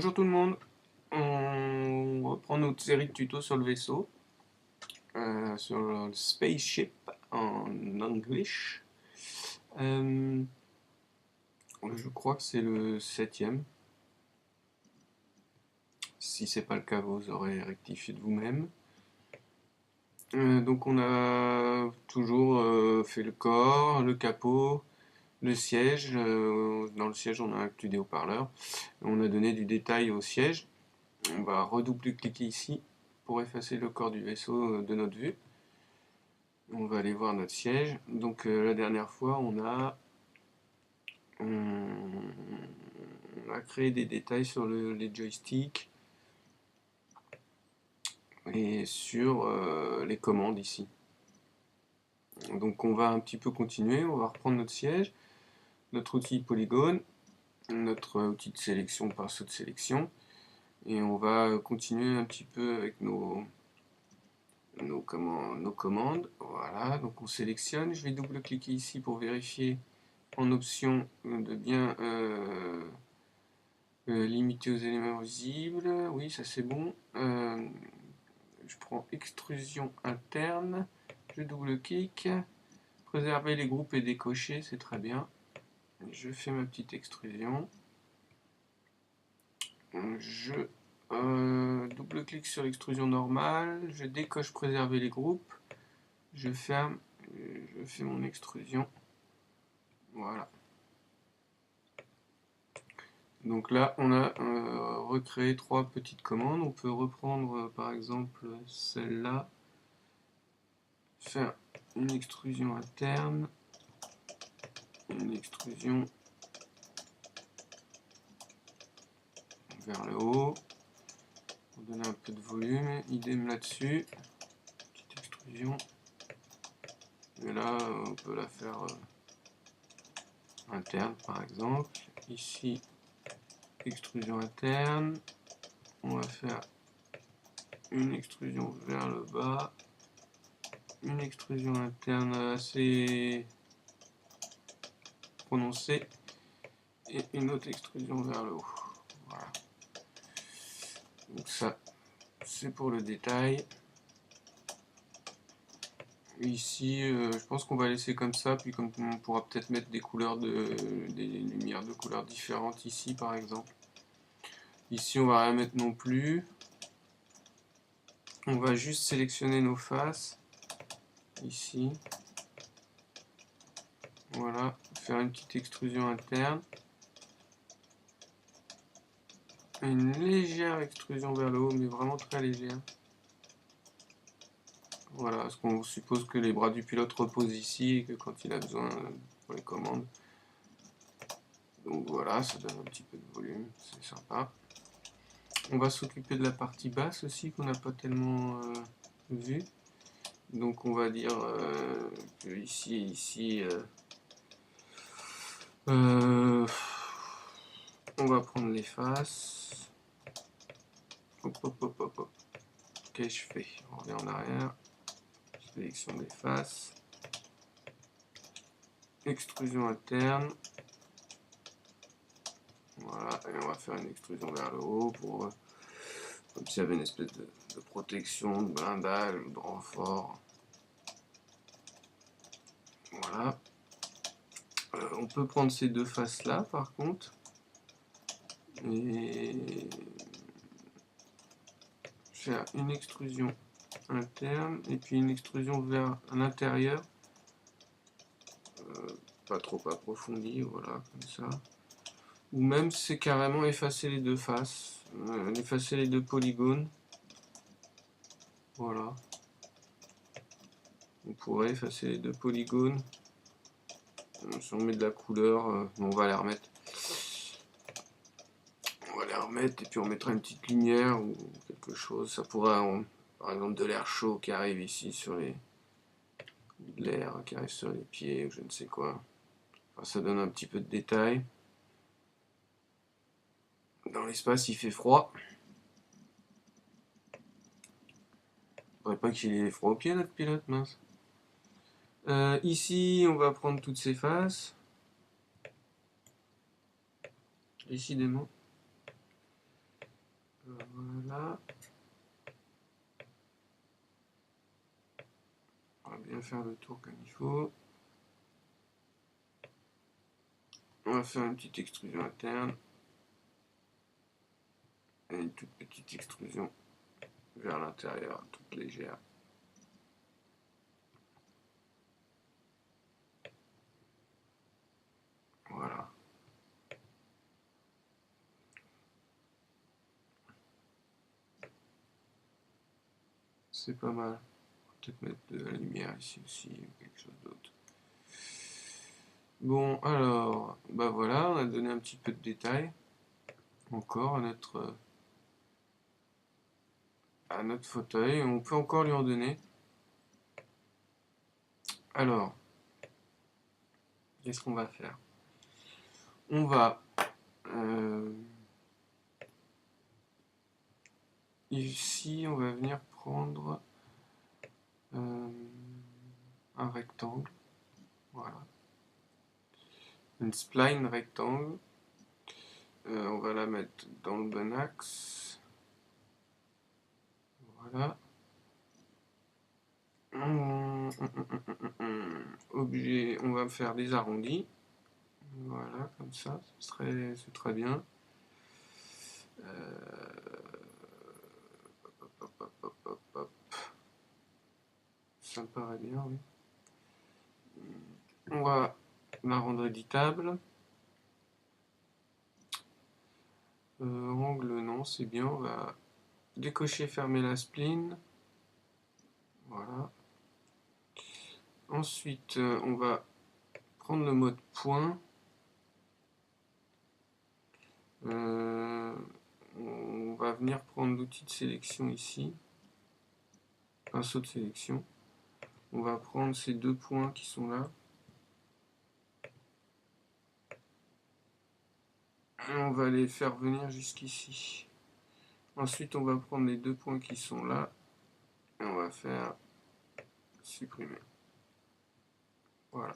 Bonjour tout le monde, on reprend notre série de tutos sur le vaisseau, sur le spaceship en English. Je crois que c'est le 7e. Si c'est pas le cas, vous aurez rectifié de vous-même. Donc on a toujours fait le corps, le capot, le siège. Dans le siège, on a inclus des haut-parleurs. On a donné du détail au siège. On va redoubler-cliquer ici pour effacer le corps du vaisseau de notre vue. On va aller voir notre siège. Donc la dernière fois, on a créé des détails sur les joysticks et sur les commandes ici. Donc on va un petit peu continuer, on va reprendre notre siège, notre outil polygone, notre outil de sélection par saut de sélection, et on va continuer un petit peu avec nos commandes. Voilà, donc on sélectionne. Je vais double-cliquer ici pour vérifier en option de bien limiter aux éléments visibles. Oui, ça c'est bon. Je prends extrusion interne. Je double-clique. Préserver les groupes et décocher, c'est très bien. Je fais ma petite extrusion. Je double-clique sur l'extrusion normale. Je décoche préserver les groupes. Je ferme, je fais mon extrusion. Voilà. Donc là, on a recréé 3 petites commandes. On peut reprendre par exemple celle-là, faire une extrusion interne, une extrusion vers le haut, pour donner un peu de volume, idem là-dessus, petite extrusion. Et là, on peut la faire interne par exemple. Ici, extrusion interne. On va faire une extrusion vers le bas, une extrusion interne assez prononcée et une autre extrusion vers le haut. Voilà. Donc ça, c'est pour le détail. Ici, je pense qu'on va laisser comme ça, puis comme on pourra peut-être mettre des couleurs des lumières de couleurs différentes ici par exemple. Ici, on va rien mettre non plus. On va juste sélectionner nos faces. Ici. Voilà, faire une petite extrusion interne. Une légère extrusion vers le haut, mais vraiment très légère. Voilà, parce qu'on suppose que les bras du pilote reposent ici et que quand il a besoin pour les commandes. Donc voilà, ça donne un petit peu de volume, c'est sympa. On va s'occuper de la partie basse aussi qu'on n'a pas tellement vue. Donc on va dire que ici, on va prendre les faces. Hop, hop, hop, hop, hop. Qu'est-ce que je fais? On revient en arrière. Sélection des faces. Extrusion interne. Voilà, et on va faire une extrusion vers le haut pour comme s'il y avait une espèce de protection, de blindage ou de renfort. Voilà. On peut prendre ces deux faces là par contre et faire une extrusion interne et puis une extrusion vers l'intérieur, pas trop approfondie, voilà, comme ça. Ou même c'est carrément effacer les deux faces, effacer les deux polygones. Voilà. On pourrait effacer les deux polygones. Si on met de la couleur, on va les remettre. On va les remettre et puis on mettra une petite lumière ou quelque chose. Ça pourrait, par exemple, de l'air chaud qui arrive ici sur les. De l'air qui arrive sur les pieds ou je ne sais quoi. Enfin, ça donne un petit peu de détail. Dans l'espace, il fait froid. Faudrait pas qu'il ait froid aux pieds, notre pilote, mince. Ici, on va prendre toutes ces faces. Décidément. Voilà. On va bien faire le tour comme il faut. On va faire une petite extrusion interne. Et une toute petite extrusion vers l'intérieur, toute légère. Voilà. C'est pas mal. Peut-être mettre de la lumière ici aussi, ou quelque chose d'autre. Bon, alors, bah voilà, on a donné un petit peu de détails encore à notre fauteuil. On peut encore lui en donner. Alors, qu'est-ce qu'on va faire? On va ici, on va venir prendre un rectangle. Voilà. Une spline rectangle. On va la mettre dans le bon axe. Voilà. Objet, on va faire des arrondis. Voilà, comme ça, c'est très bien. Hop. Ça me paraît bien, oui. On va la rendre éditable. Angle, non, c'est bien. On va décocher, fermer la spline. Voilà. Ensuite, on va prendre le mode point. On va venir prendre l'outil de sélection ici. Pinceau de sélection. On va prendre ces deux points qui sont là. Et on va les faire venir jusqu'ici. Ensuite, on va prendre les deux points qui sont là. Et on va faire supprimer. Voilà.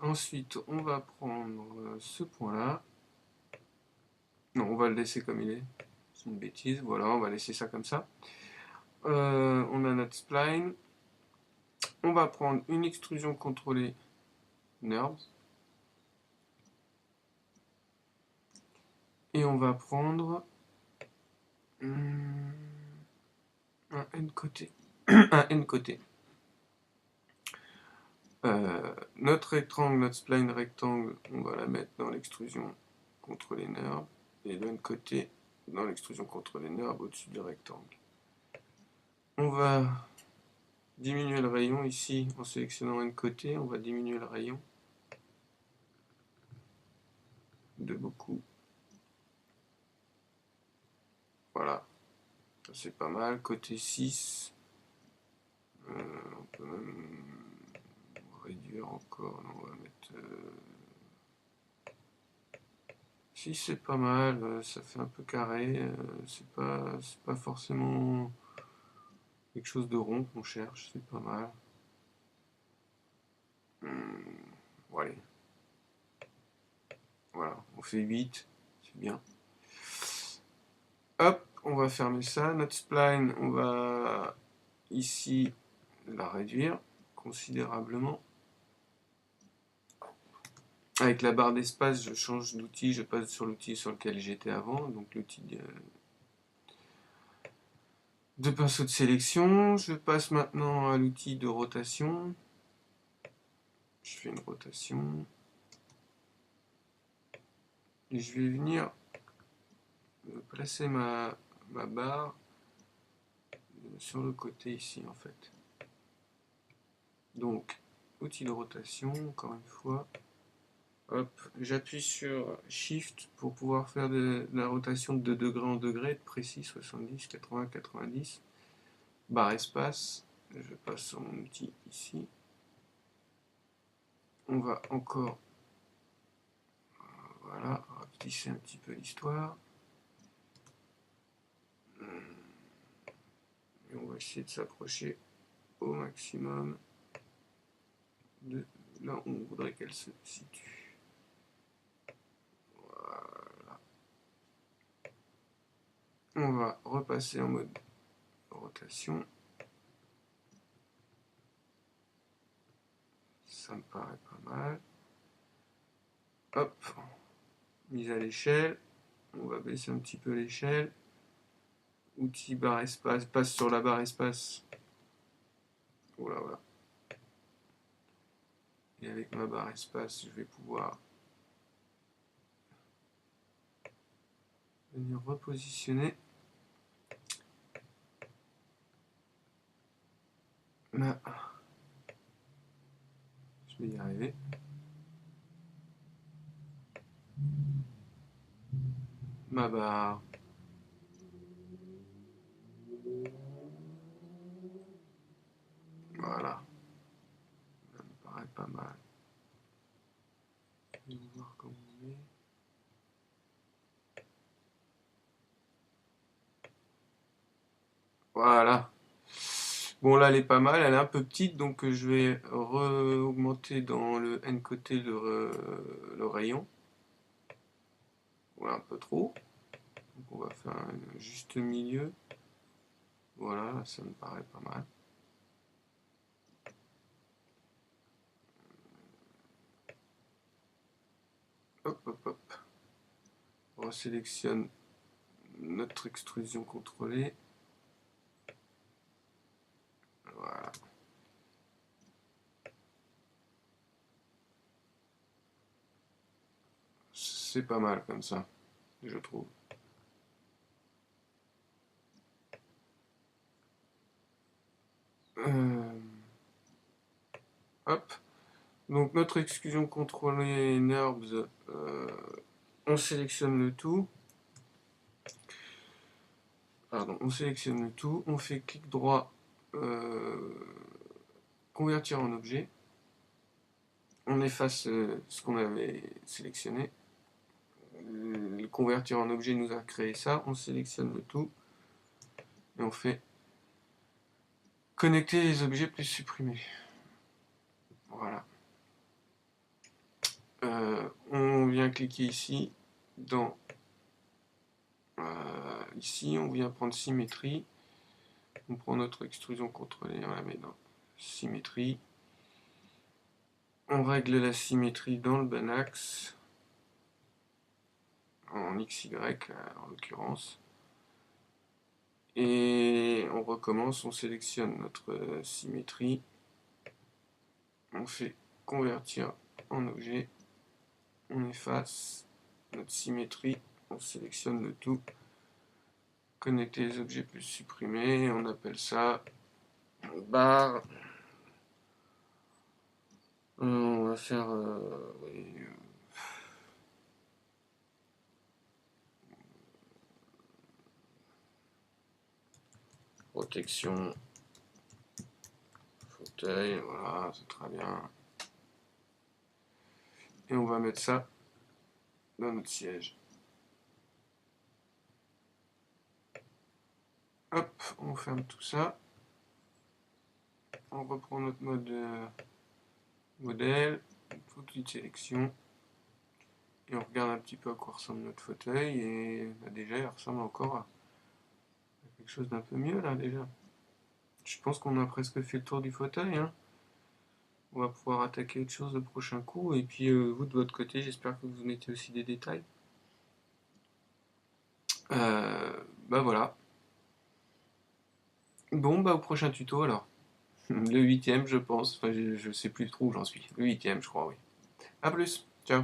Ensuite, on va prendre ce point-là. Non, on va le laisser comme il est. C'est une bêtise. Voilà, on va laisser ça comme ça. On a notre spline. On va prendre une extrusion contrôlée NURBS. Et on va prendre un N côté. Un N côté. Notre rectangle, notre spline rectangle, on va la mettre dans l'extrusion contre les NURBS. Et de l'autre côté, dans l'extrusion contre les NURBS au-dessus du rectangle. On va diminuer le rayon ici en sélectionnant un côté. On va diminuer le rayon de beaucoup. Voilà, c'est pas mal. Côté 6, on peut même réduire encore. Non, on va mettre 6, c'est pas mal. Ça fait un peu carré. C'est pas forcément quelque chose de rond qu'on cherche. C'est pas mal. Voilà. Voilà, on fait 8. C'est bien. Hop, on va fermer ça. Notre spline, on va ici la réduire considérablement. Avec la barre d'espace, je change d'outil, je passe sur l'outil sur lequel j'étais avant, donc l'outil de pinceau de sélection. Je passe maintenant à l'outil de rotation. Je fais une rotation. Et je vais venir placer ma barre sur le côté ici en fait. Donc, outil de rotation, encore une fois. Hop, j'appuie sur Shift pour pouvoir faire de la rotation de degré en degré, de précis, 70, 80, 90. Barre espace, je passe sur mon outil ici. On va encore, voilà, rapetisser un petit peu l'histoire. Et on va essayer de s'approcher au maximum de là où on voudrait qu'elle se situe. Voilà. On va repasser en mode rotation. Ça me paraît pas mal. Hop, mise à l'échelle. On va baisser un petit peu l'échelle. Outil barre espace, passe sur la barre espace. Voilà, voilà. Et avec ma barre espace, je vais pouvoir venir repositionner ma... Je vais y arriver. Ma barre. Voilà. Ça me paraît pas mal. Je vais voir comment on est. Voilà. Bon, là, elle est pas mal. Elle est un peu petite, donc je vais augmenter dans le N côté le rayon. Voilà, un peu trop. Donc, on va faire un juste milieu. Voilà, ça me paraît pas mal. Hop, hop, hop. On resélectionne notre extrusion contrôlée. Voilà. C'est pas mal comme ça, je trouve. Hop. Donc notre extrusion contrôlée NURBS, on sélectionne le tout. Pardon, on sélectionne le tout, on fait clic droit, convertir en objet. On efface ce qu'on avait sélectionné. Le convertir en objet nous a créé ça. On sélectionne le tout et on fait connecter les objets plus supprimer. Voilà. On vient cliquer ici dans ici, on vient prendre symétrie. On prend notre extrusion contrôlée, on la met dans symétrie. On règle la symétrie dans le bon axe, en XY en l'occurrence. Et on recommence, on sélectionne notre symétrie. On fait convertir en objet. On efface notre symétrie. On sélectionne le tout. Connecter les objets plus supprimer. On appelle ça barre. On va faire oui, protection fauteuil, voilà, c'est très bien. Et on va mettre ça dans notre siège. Hop, on ferme tout ça. On reprend notre mode modèle, petite sélection. Et on regarde un petit peu à quoi ressemble notre fauteuil. Et bah, déjà, il ressemble encore à quelque chose d'un peu mieux là déjà. Je pense qu'on a presque fait le tour du fauteuil. Hein. On va pouvoir attaquer autre chose le prochain coup. Et puis vous de votre côté, j'espère que vous mettez aussi des détails. Bah voilà. Bon, bah au prochain tuto alors. Le 8ème, je pense. Enfin, je sais plus trop où j'en suis. Le 8ème, je crois, oui. A plus. Ciao.